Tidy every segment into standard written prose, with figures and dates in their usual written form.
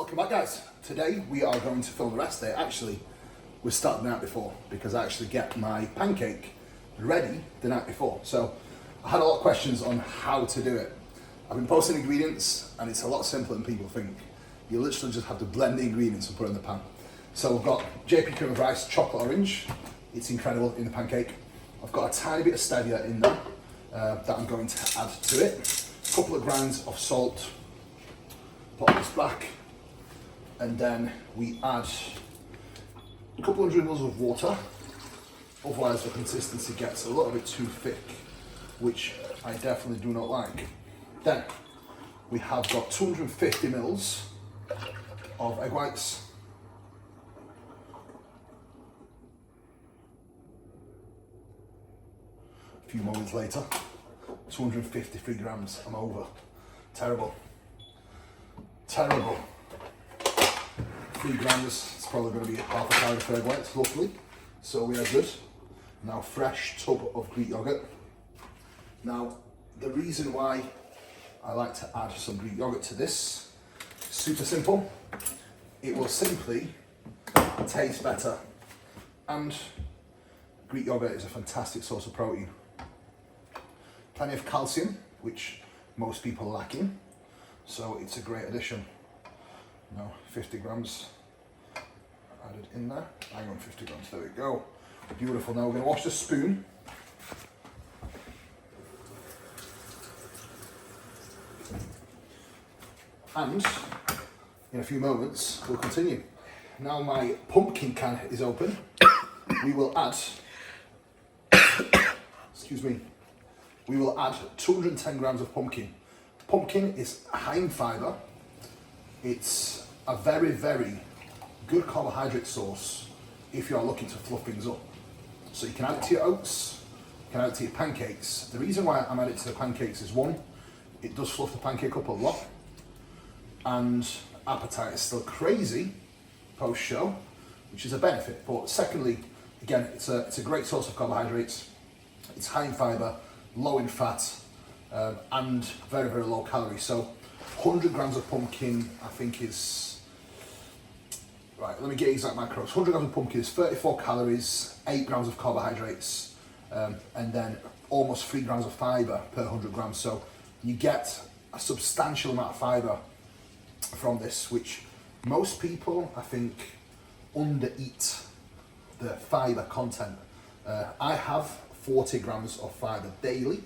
Welcome back, guys. Today we are going to film the rest day. Actually, we started the night before because I actually get my pancake ready the night before. So I had a lot of questions on how to do it. I've been posting ingredients and it's a lot simpler than people think. You literally just have to blend the ingredients and put it in the pan. So we've got JP cream of rice, chocolate orange. It's incredible in the pancake. I've got a tiny bit of stevia in there that I'm going to add to it. A couple of grains of salt. Pop this back. And then we add a couple hundred mils of water. Otherwise the consistency gets a little bit too thick, which I definitely do not like. Then we have got 250 mils of egg whites. A few moments later, 253 grams, I'm over. Terrible. Terrible. 3 grams, it's probably going to be half a calorie for egg whites, luckily. So we are good. Now fresh tub of Greek yogurt. Now, the reason why I like to add some Greek yogurt to this, super simple. It will simply taste better. And Greek yogurt is a fantastic source of protein. Plenty of calcium, which most people are lacking. So it's a great addition. Now 50 grams added in there. Hang on, 50 grams, there we go. Beautiful. Now we're going to wash the spoon. And in a few moments, we'll continue. Now my pumpkin can is open. We will add, excuse me, we will add 210 grams of pumpkin. Pumpkin is high in fiber. It's a very, very good carbohydrate source if you're looking to fluff things up. So you can add it to your oats, you can add it to your pancakes. The reason why I'm adding it to the pancakes is one, it does fluff the pancake up a lot, and appetite is still crazy post-show, which is a benefit. But secondly, again, it's a great source of carbohydrates. It's high in fiber, low in fat, and very, very low calories. So 100 grams of pumpkin, I think is, right, let me get exact macros. 100 grams of pumpkin is 34 calories, 8 grams of carbohydrates, and then almost 3 grams of fiber per 100 grams. So you get a substantial amount of fiber from this, which most people, I think, undereat the fiber content. I have 40 grams of fiber daily,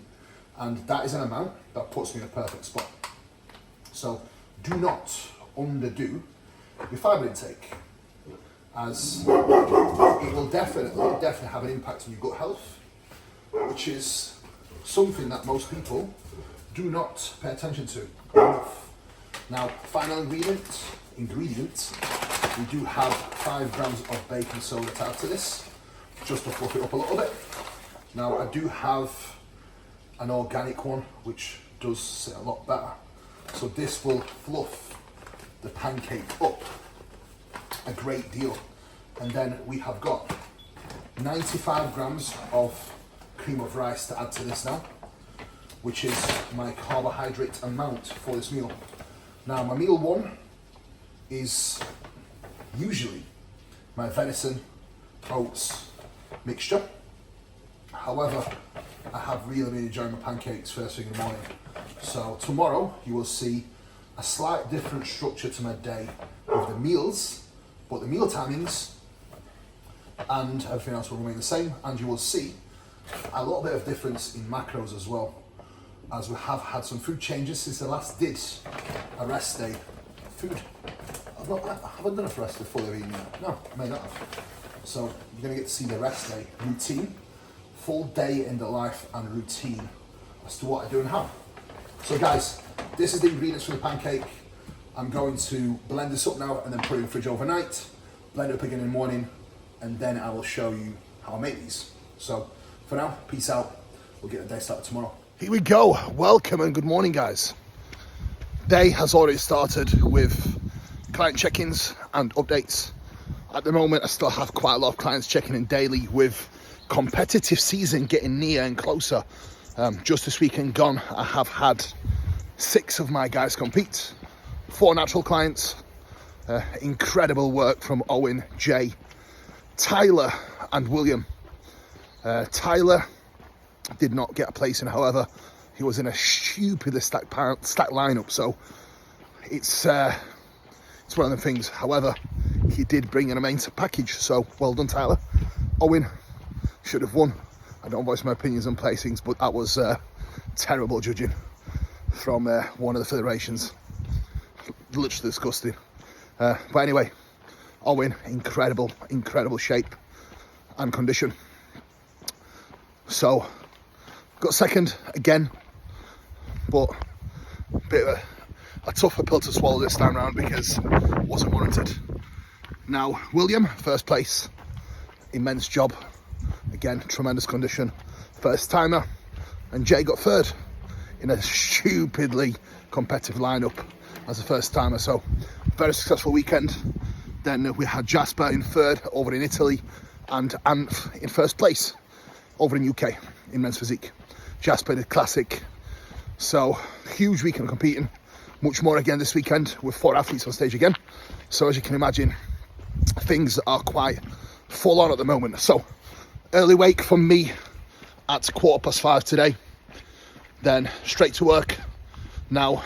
and that is an amount that puts me in a perfect spot. So do not underdo your fiber intake, as it will definitely have an impact on your gut health, which is something that most people do not pay attention to enough. Now, final ingredient, we do have 5 grams of baking soda to add to this, just to fluff it up a little bit. Now, I do have an organic one, which does sit a lot better. So this will fluff the pancake up a great deal. And then we have got 95 grams of cream of rice to add to this now, which is my carbohydrate amount for this meal. Now my meal one is usually my venison oats mixture. However, I have really been enjoying my pancakes first thing in the morning. So tomorrow you will see a slight different structure to my day of the meals, but the meal timings and everything else will remain the same, and you will see a little bit of difference in macros as well, as we have had some food changes since the last did a rest day. I haven't done a rest day fully eating yet. No, I may not have. So you're going to get to see the rest day routine, full day in the life and routine as to what I do and how. So guys, this is the ingredients for the pancake. I'm going to blend this up now and then put it in the fridge overnight, blend it up again in the morning, and then I will show you how I make these. So for now, peace out. We'll get the day started tomorrow. Here we go. Welcome and good morning, guys. Day has already started with client check-ins and updates. At the moment, I still have quite a lot of clients checking in daily with competitive season getting near and closer. Just this weekend gone, I have had 6 of my guys compete, 4 natural clients, Incredible work from Owen, Jay, Tyler and William. Tyler did not get a place in, however, he was in a stupidly stacked lineup, so it's one of them things. However, he did bring in a main package, so well done, Tyler. Owen should have won. I don't voice my opinions on placings, but that was terrible judging from one of the federations. Literally disgusting. But anyway, Owen, incredible shape and condition. So, got second again, but a bit of a tougher pill to swallow this time round because it wasn't warranted. Now, William, first place, immense job. Again, tremendous condition, first timer. And Jay got third in a stupidly competitive lineup as a first timer. So, very successful weekend. Then we had Jasper in third over in Italy and Anth in first place over in UK in men's physique. Jasper did classic. So, huge weekend of competing. Much more again this weekend with 4 athletes on stage again. So, as you can imagine, things are quite full on at the moment. So, early wake from me at 5:15 today. Then straight to work. Now,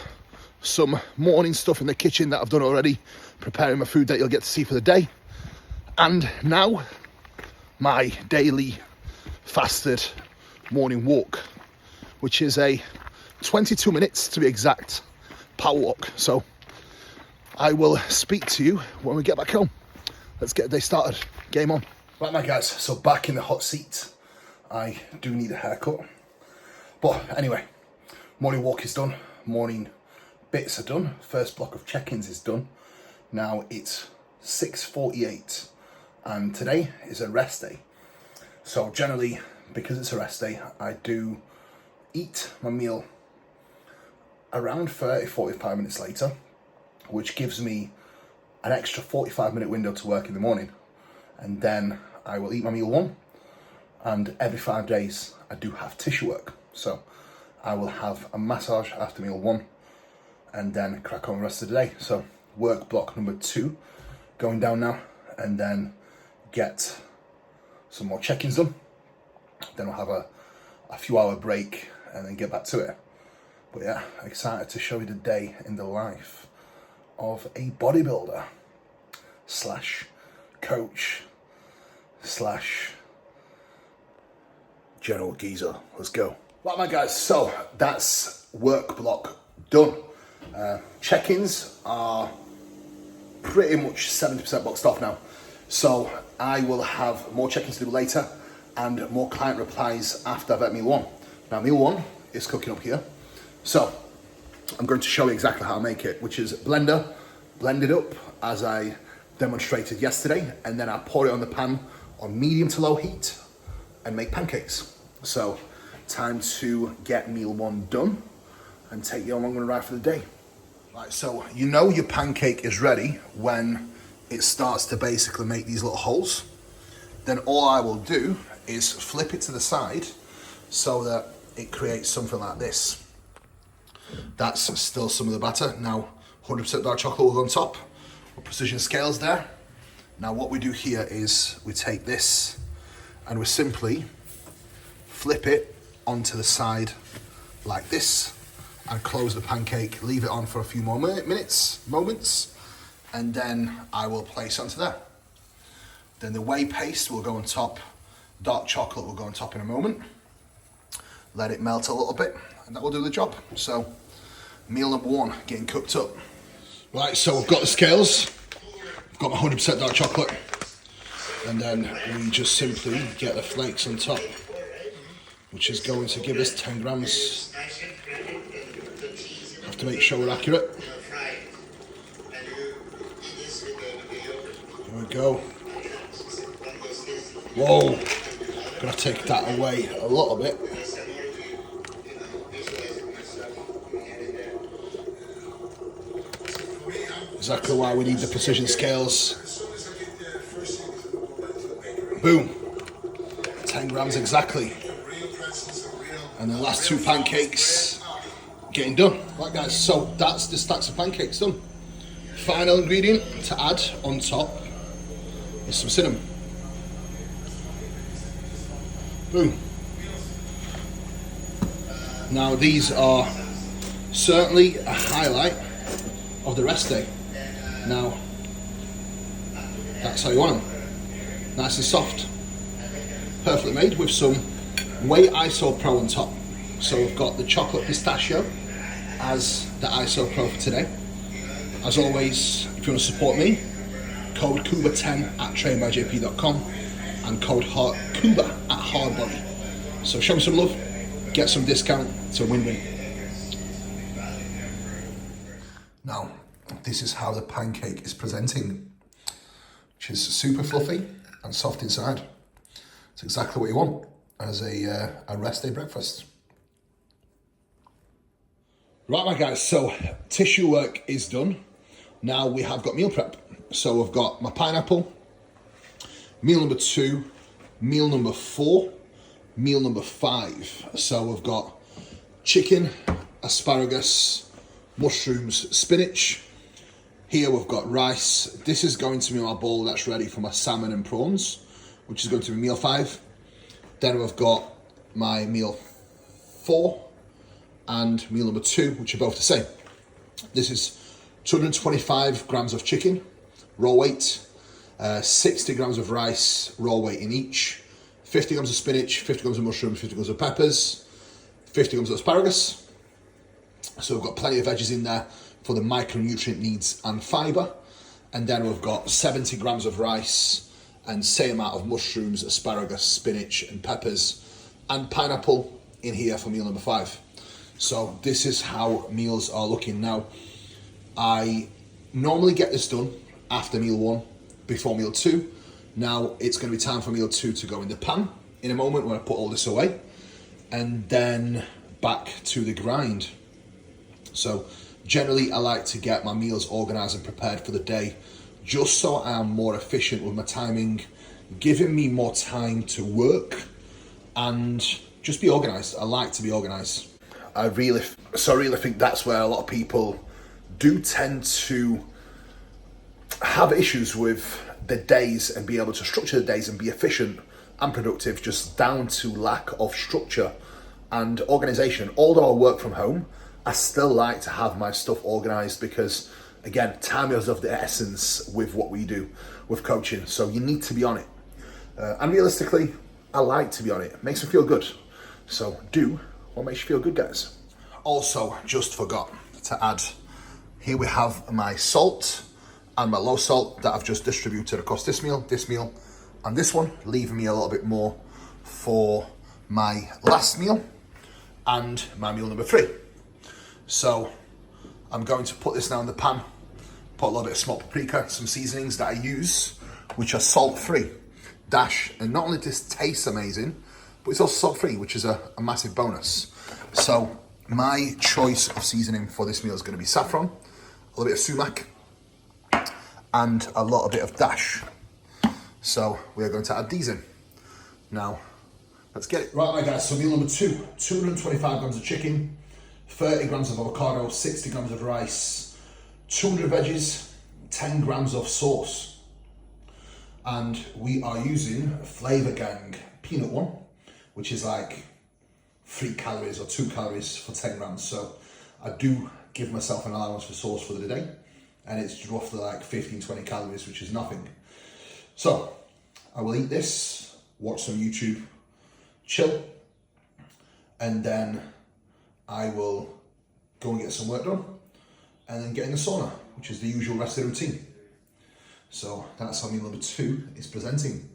some morning stuff in the kitchen that I've done already, preparing my food that you'll get to see for the day. And now, my daily fasted morning walk, which is a 22 minutes to be exact power walk. So I will speak to you when we get back home. Let's get the day started. Game on. Right, my guys, so back in the hot seat. I do need a haircut, but anyway, morning walk is done, morning bits are done, first block of check-ins is done. Now it's 6:48 and today is a rest day. So generally, because it's a rest day, I do eat my meal around 30-45 minutes later, which gives me an extra 45-minute window to work in the morning. And then I will eat my meal 1, and every 5 days I do have tissue work. So I will have a massage after meal 1 and then crack on the rest of the day. So work block number 2 going down now, and then get some more check-ins done. Then I'll have a few hour break and then get back to it. But yeah, excited to show you the day in the life of a bodybuilder slash coach slash general geezer. Let's go. Right, my guys, so that's work block done. Check-ins are pretty much 70% boxed off now. So I will have more check-ins to do later and more client replies after I've had meal 1. Now meal 1 is cooking up here. So I'm going to show you exactly how I make it, which is blend it up as I demonstrated yesterday, and then I pour it on the pan on medium to low heat and make pancakes. So time to get meal 1 done and take you on along on the ride for the day. Right, so you know your pancake is ready when it starts to basically make these little holes. Then all I will do is flip it to the side so that it creates something like this. That's still some of the batter. Now 100% dark chocolate will go on top with precision scales there. Now what we do here is we take this and we simply flip it onto the side like this and close the pancake, leave it on for a few more moments, and then I will place it onto there. Then the whey paste will go on top, dark chocolate will go on top in a moment. Let it melt a little bit and that will do the job. So meal number 1 getting cooked up. Right, so we've got the scales, I've got my 100% dark chocolate, and then we just simply get the flakes on top, which is going to give us 10 grams. Have to make sure we're accurate. Here we go. Whoa, gonna take that away a little bit. Exactly why we need the precision scales. Boom, 10 grams exactly. And the last 2 pancakes getting done. Right guys, so that's the stacks of pancakes done. final ingredient to add on top is some cinnamon. Boom. Now these are certainly a highlight of the rest day. Now, that's how you want them. Nice and soft. Perfectly made with some whey ISO Pro on top. So we've got the chocolate pistachio as the ISO Pro for today. As always, if you want to support me, code Kuba10 at trainbyjp.com and code Kuba at Hardbody. So show me some love, get some discount, it's a win-win. Now, this is how the pancake is presenting, which is super fluffy and soft inside. It's exactly what you want as a rest day breakfast. Right, my guys, so tissue work is done. Now we have got meal prep. So I've got my pineapple, meal number 2, meal number 4, meal number 5. So we've got chicken, asparagus, mushrooms, spinach. Here we've got rice. This is going to be my bowl that's ready for my salmon and prawns, which is going to be meal 5. Then we've got my meal 4 and meal number 2, which are both the same. This is 225 grams of chicken, raw weight, 60 grams of rice, raw weight in each, 50 grams of spinach, 50 grams of mushrooms, 50 grams of peppers, 50 grams of asparagus. So we've got plenty of veggies in there for the micronutrient needs and fibre. And then we've got 70 grams of rice and same amount of mushrooms, asparagus, spinach and peppers and pineapple in here for meal number 5. So this is how meals are looking now. I normally get this done after meal 1, before meal 2. Now it's going to be time for meal 2 to go in the pan in a moment when I put all this away, and then back to the grind. So generally I like to get my meals organised and prepared for the day, just so I am more efficient with my timing, giving me more time to work and just be organised. I like to be organised. I really think that's where a lot of people do tend to have issues with the days and be able to structure the days and be efficient and productive, just down to lack of structure and organisation. Although I work from home, I still like to have my stuff organised because, again, time is of the essence with what we do with coaching. So you need to be on it. And realistically, I like to be on it. It makes me feel good. So do what makes you feel good, guys. Also, just forgot to add, here we have my salt and my low salt that I've just distributed across this meal, and this one, leaving me a little bit more for my last meal and my meal number 3. So I'm going to put this now in the pan, put a little bit of smoked paprika, some seasonings that I use, which are salt-free. And not only does it taste amazing, but it's also salt-free, which is a massive bonus. So my choice of seasoning for this meal is going to be saffron, a little bit of sumac, and a little bit of dash. So we are going to add these in. Now, let's get it. Right, my guys, so meal number 2, 225 grams of chicken, 30 grams of avocado, 60 grams of rice, 200 veggies, 10 grams of sauce. And we are using Flavor Gang peanut one, which is like 3 calories or 2 calories for 10 grams. So I do give myself an allowance for sauce for the day, and it's roughly like 15-20 calories, which is nothing. So I will eat this, watch some YouTube, chill, and then I will go and get some work done, and then get in the sauna, which is the usual rest of the routine. So that's how meal number 2 is presenting.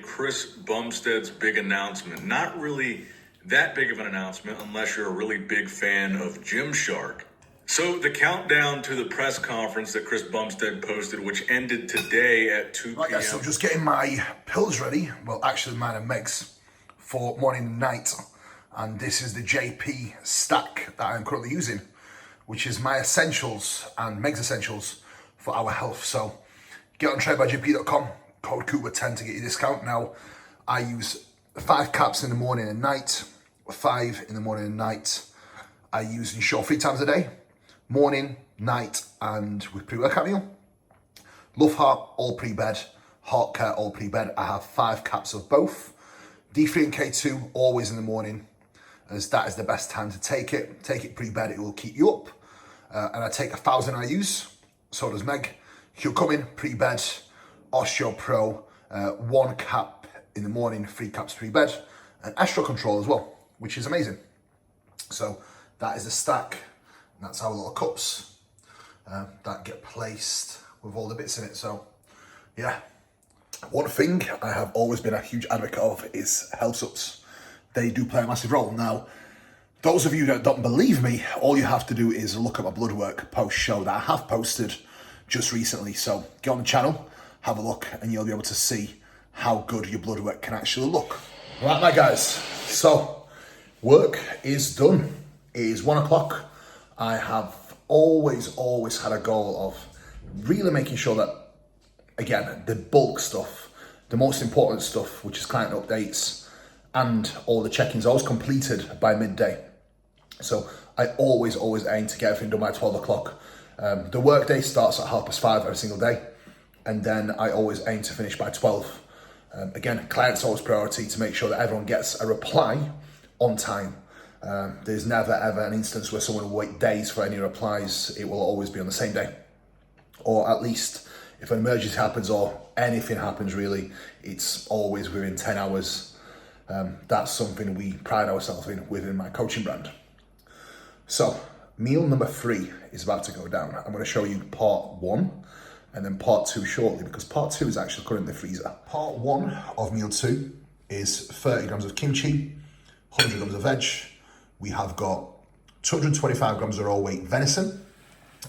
Chris Bumstead's big announcement. Not really that big of an announcement unless you're a really big fan of Gymshark. So the countdown to the press conference that Chris Bumstead posted, which ended today at 2 p.m. Right guys, so I'm just getting my pills ready. Well, actually mine and Meg's for morning and night. And this is the JP stack that I'm currently using, which is my essentials and Meg's essentials for our health. So get on trainbygp.com, code Kuba10 to get your discount. Now, I use 5 caps in the morning and night, 5 in the morning and night. I use Ensure 3 times a day, morning, night, and with pre-workout meal. Love Heart, all pre-bed. Heart Care, all pre-bed. I have 5 caps of both. D3 and K2, always in the morning, as that is the best time to take it. Take it pre-bed, it will keep you up. And I take 1,000 IUs, so does Meg. She'll come in pre-bed, Osteo Pro, 1 cap in the morning, 3 caps pre-bed, and Astro Control as well, which is amazing. So that is a stack, and that's our little cups that get placed with all the bits in it. So yeah. One thing I have always been a huge advocate of is health subs. They do play a massive role. Now, those of you that don't believe me, all you have to do is look at my blood work post-show that I have posted just recently. So get on the channel, have a look, and you'll be able to see how good your blood work can actually look. Right, my guys, so work is done. It is 1 o'clock. I have always had a goal of really making sure that, again, the bulk stuff, the most important stuff, which is client updates and all the check-ins, always completed by midday. So I always aim to get everything done by 12 o'clock. The workday starts at 5:30 every single day, and then I always aim to finish by 12. Again, client's always priority to make sure that everyone gets a reply on time. There's never ever an instance where someone will wait days for any replies. It will always be on the same day, or at least if an emergency happens or anything happens really, it's always within 10 hours. That's something we pride ourselves in within my coaching brand. So meal number 3 is about to go down. I'm going to show you part 1 and then part 2 shortly, because part 2 is actually currently in the freezer. Part 1 of meal 2 is 30 grams of kimchi, 100 grams of veg. We have got 225 grams of raw weight venison,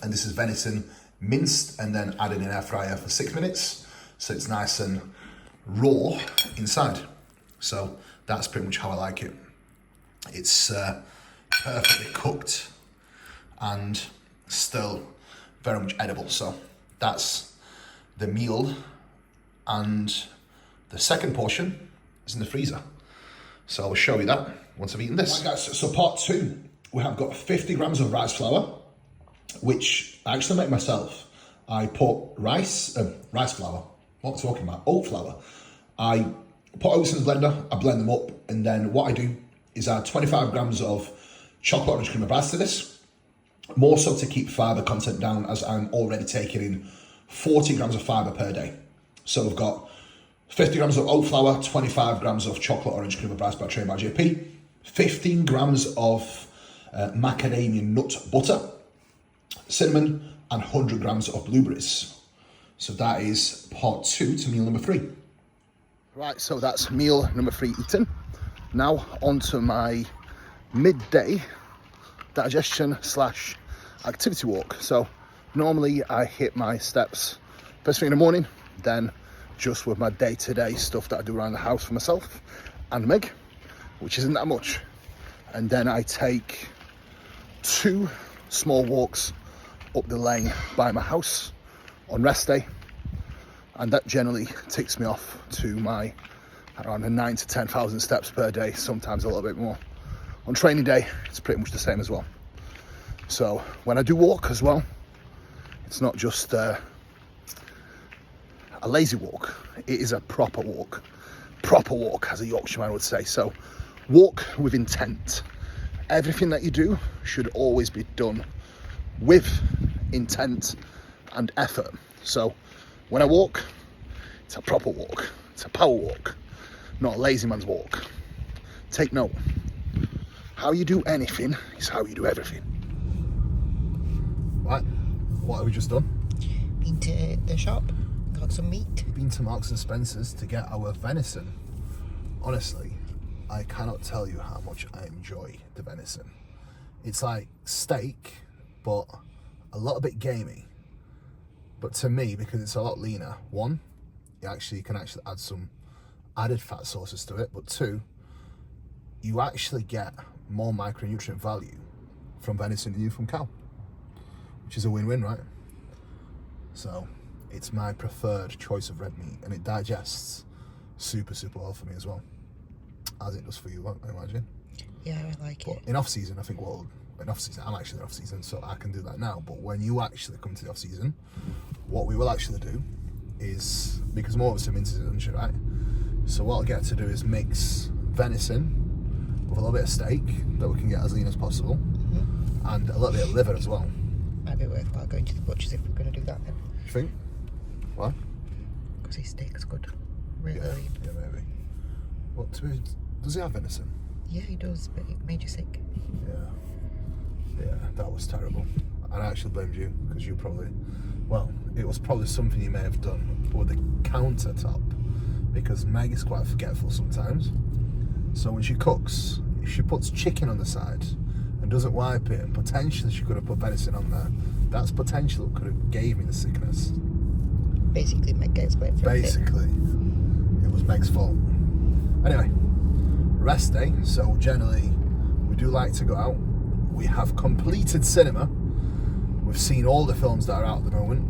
and this is venison minced and then added in air fryer for 6 minutes, so it's nice and raw inside. So that's pretty much how I like it. It's perfectly cooked and still very much edible. So that's the meal, and the second portion is in the freezer. So I'll show you that once I've eaten this. Right, guys, so part 2, we have got 50 grams of rice flour, which I actually make myself. I put rice flour, what am I talking about? Oat flour. I put oats in the blender, I blend them up, and then what I do is add 25 grams of chocolate orange cream of rice to this, more so to keep fibre content down, as I'm already taking in 40 grams of fibre per day. So we've got 50 grams of oat flour, 25 grams of chocolate orange cream of rice by Train by JP, 15 grams of macadamia nut butter, cinnamon, and 100 grams of blueberries. So that is part 2 to meal number 3. Right, so that's meal number 3 eaten. Now onto my midday digestion / activity walk. So normally I hit my steps first thing in the morning, then just with my day-to-day stuff that I do around the house for myself and Meg, which isn't that much. And then I take 2 small walks up the lane by my house on rest day, and that generally takes me off to my around 9,000 to 10,000 steps per day, sometimes a little bit more. On training day, it's pretty much the same as well. So when I do walk as well, it's not just a lazy walk, it is a proper walk, as a Yorkshireman would say. So walk with intent. Everything that you do should always be done with intent and effort. So when I walk, it's a proper walk, it's a power walk, not a lazy man's walk. Take note, how you do anything is how you do everything. Right, what have we just done? Been to the shop, got some meat. Been to Marks and Spencer's to get our venison. Honestly, I cannot tell you how much I enjoy the venison. It's like steak, but a little bit gamey. But to me, because it's a lot leaner, 1, you can actually add some added fat sources to it, but 2, you actually get more micronutrient value from venison than you from cow, which is a win-win, right? So it's my preferred choice of red meat, and it digests super well for me as well, as it does for you, I imagine. Yeah, I like it. In off season, I think in off season, I'm actually in off season, so I can do that now. But when you actually come to the off season, what we will actually do is, because more of us are into it, right? So what I'll get to do is mix venison with a little bit of steak that we can get as lean as possible, and a little bit of liver as well. Might be worthwhile going to the butcher's if we're going to do that then. You think? Why? Because his steak's good. Really lean. Yeah, maybe. What? Does he have venison? Yeah, he does, but it made you sick. Yeah, that was terrible. And I actually blamed you, because you probably, well, it was probably something you may have done with the countertop, because Meg is quite forgetful sometimes. So when she cooks, if she puts chicken on the side and doesn't wipe it, and potentially she could have put venison on there, that's potential that could have gave me the sickness. Basically, Meg gets blamed for Basically, it was Meg's fault. Anyway, rest day, so generally we do like to go out. We have completed cinema. We've seen all the films that are out at the moment.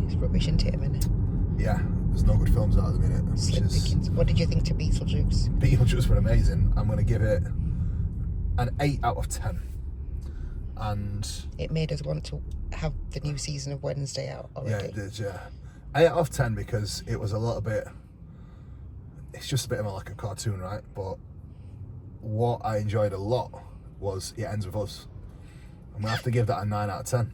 It's rubbish, isn't it, a minute? Yeah, there's no good films out at the minute. Slim pickings. What did you think to Beetlejuice? Beetlejuice were amazing. I'm going to give it an 8 out of 10. And It made us want to have the new season of Wednesday out already. yeah, it did, yeah. 8 out of 10 because it was a little bit, it's just a bit more like a cartoon, right? But what I enjoyed a lot was It Ends With Us. I'm going to have to give that a 9 out of 10.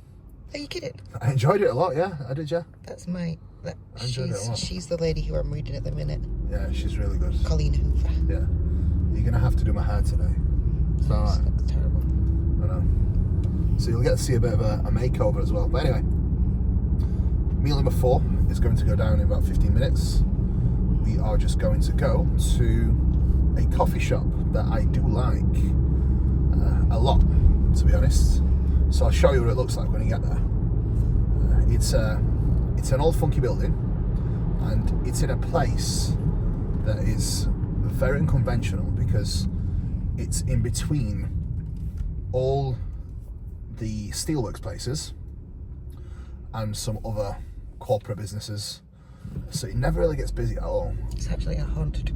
Are you kidding? I enjoyed it a lot, yeah, I did, yeah. That's my... I enjoyed it a lot. She's the lady who I'm reading at the minute. Yeah, she's really good. Colleen Hoover. Yeah. You're going to have to do my hair today. Is that right? That's terrible. I know. So you'll get to see a bit of a makeover as well. But anyway, meal number 4 is going to go down in about 15 minutes. We are just going to go to a coffee shop that I do like a lot, to be honest. So I'll show you what it looks like when you get there. It's an old funky building, and it's in a place that is very unconventional because it's in between all the steelworks places and some other corporate businesses, so it never really gets busy at all. It's actually a haunted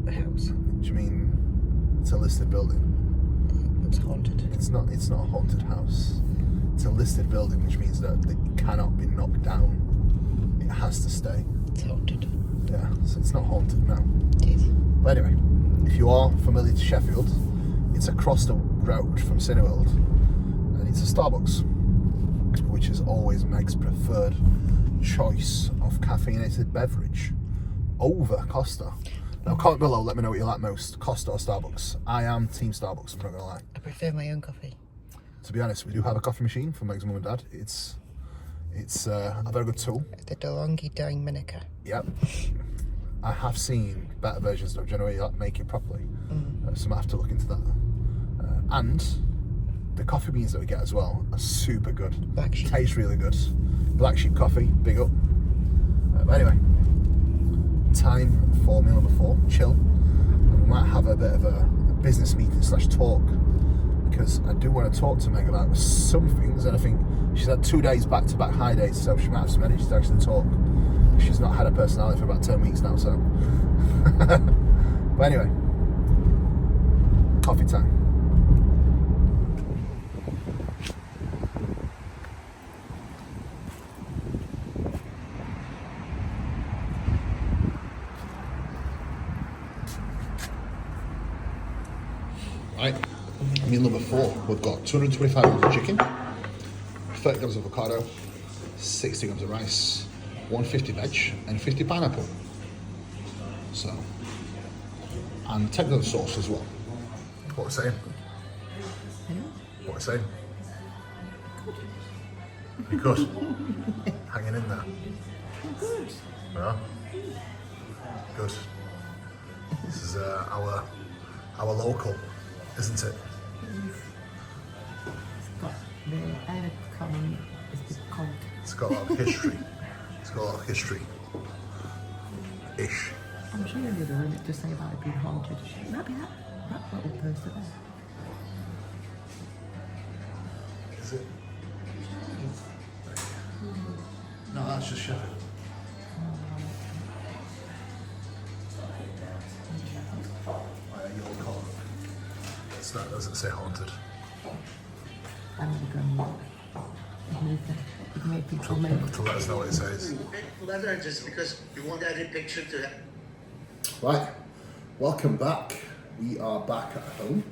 house. Do you mean it's a listed building? It's haunted. It's not a haunted house. It's a listed building, which means that it cannot be knocked down. It has to stay. It's haunted. Yeah, so it's not haunted now. It is. But anyway, if you are familiar to Sheffield, it's across the road from Cineworld, and it's a Starbucks, which is always Meg's preferred choice of caffeinated beverage over Costa. Now comment below, let me know what you like most, Costa or Starbucks. I am team Starbucks, I'm not gonna lie. I prefer my own coffee. To be honest, we do have a coffee machine for Meg's mum and dad. It's a very good tool. The DeLonghi Dominica. Yep. I have seen better versions of generally like make it properly, so I might have to look into that. And the coffee beans that we get as well are super good. Black sheep. Tastes really good. Black sheep coffee, big up. But anyway, time for meal number 4, chill. And we might have a bit of a business meeting / talk, because I do want to talk to Meg about some things, and I think she's had 2 days back-to-back high days, so she might have some energy to actually talk. She's not had a personality for about 10 weeks now, so. But anyway, coffee time. Right, meal number 4, we've got 225 grams of chicken, 30 grams of avocado, 60 grams of rice, 150 veg, and 50 pineapple. So, and 10 grams of sauce as well. What we're saying? What we're saying? You're good. Hanging in there. Good. Yeah. Good. This is our local, isn't it? It's got a lot of history. It's got a lot of history-ish. I'm sure you're the one to say about it being haunted. It might be that little person there. Is it? That's just shipping. Yellow colour. It's not, doesn't say haunted. I don't think I'm make people move. To let us know what it says. Leather, just because you want that picture to. Right, welcome back. We are back at home.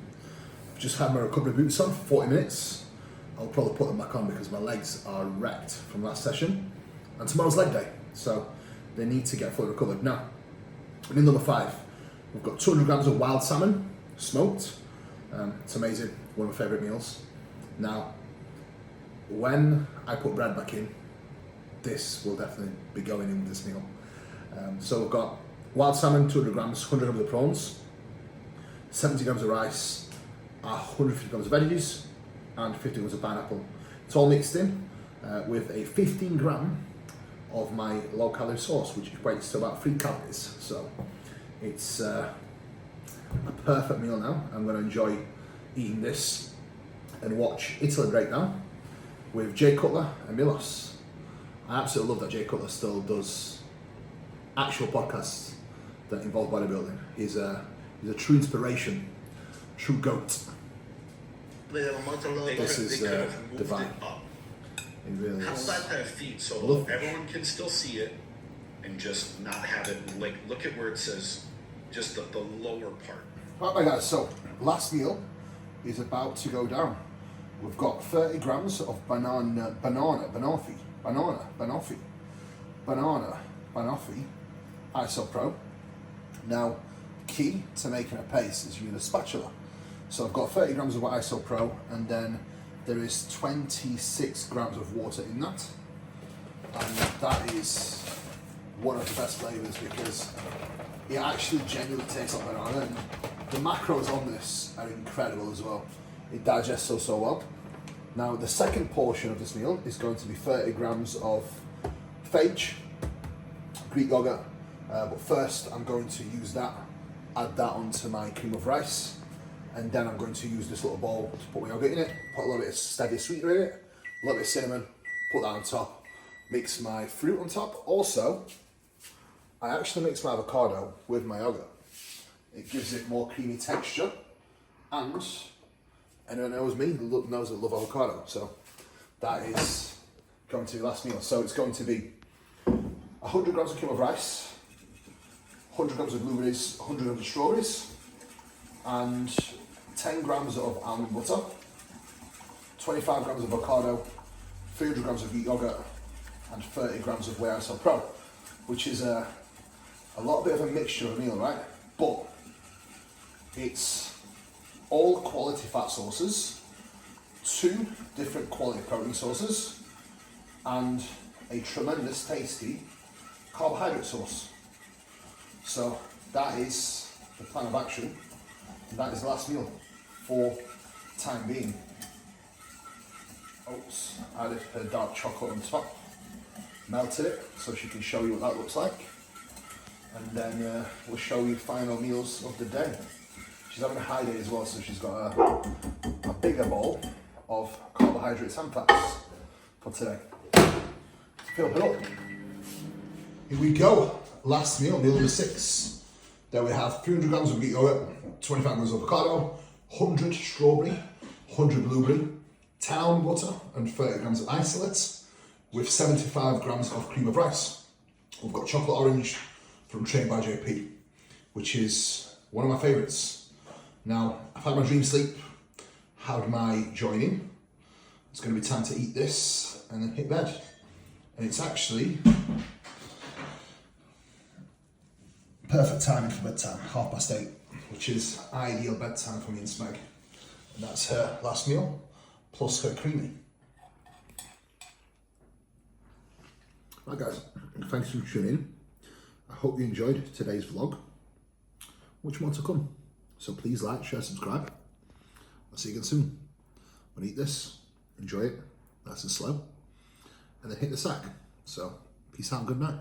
I've just had my recovery boots on for 40 minutes. I'll probably put them back on because my legs are wrecked from last session. And tomorrow's leg day, so they need to get fully recovered. Now, in number 5, we've got 200 grams of wild salmon, smoked. It's amazing, one of my favourite meals. Now, when I put bread back in, this will definitely be going in with this meal. So we've got wild salmon, 200 grams, 100 grams of prawns, 70 grams of rice, 150 grams of veggies, and 50 grams of pineapple. It's all mixed in with a 15 gram of my low calorie sauce, which equates to about 3 calories. So it's a perfect meal now. I'm going to enjoy eating this and watch Italy breakdown with Jay Cutler and Milos. I absolutely love that Jay Cutler still does actual podcasts that involve bodybuilding. He's a true inspiration, true goat. This is divine. It really How is. about that feet so Look. everyone can still see it and just not have it, like, look at where it says just the lower part. Right, my guys, so last meal is about to go down. We've got 30 grams of banoffee ISO Pro. Now, key to making a paste is using a spatula. So I've got 30 grams of ISO Pro, and then there is 26 grams of water in that. And that is one of the best flavors because it actually genuinely tastes like banana. And the macros on this are incredible as well. It digests so well. Now the second portion of this meal is going to be 30 grams of phage, Greek yogurt. But first I'm going to use that, add that onto my cream of rice. And then I'm going to use this little bowl to put my yogurt in it, put a little bit of steady sweetener in it, a little bit of cinnamon, put that on top, mix my fruit on top. Also, I actually mix my avocado with my yogurt. It gives it more creamy texture, and anyone knows me knows I love avocado, so that is going to be the last meal. So it's going to be 100 grams of cream of rice, 100 grams of blueberries, 100 grams of strawberries, and 10 grams of almond butter, 25 grams of avocado, 300 grams of Greek yogurt, and 30 grams of Whey ISO Pro, which is a bit of a mixture of a meal, right? But it's all quality fat sources, 2 different quality protein sources, and a tremendous tasty carbohydrate source. So that is the plan of action. That is the last meal for time being. Oops, added her dark chocolate on top, melted it so she can show you what that looks like, and then we'll show you final meals of the day. She's having a high day as well, so she's got a bigger bowl of carbohydrates and fats for today. Fill it up. Here we go. Last meal, meal number 6. There we have 300 grams of Greek yogurt, 25 grams of avocado, 100 strawberry, 100 blueberry, 10 almond butter, and 30 grams of isolate, with 75 grams of cream of rice. We've got chocolate orange from Trained by JP, which is one of my favourites. Now, I've had my dream sleep, had my joining. It's going to be time to eat this and then hit bed. And it's actually perfect timing for bedtime, 8:30, which is ideal bedtime for me and Smeg. And that's her last meal, plus her creamy. Right guys, thanks for tuning in. I hope you enjoyed today's vlog. Much more to come. So please like, share, subscribe. I'll see you again soon. I'm gonna eat this, enjoy it, nice and slow, and then hit the sack. So peace out and good night.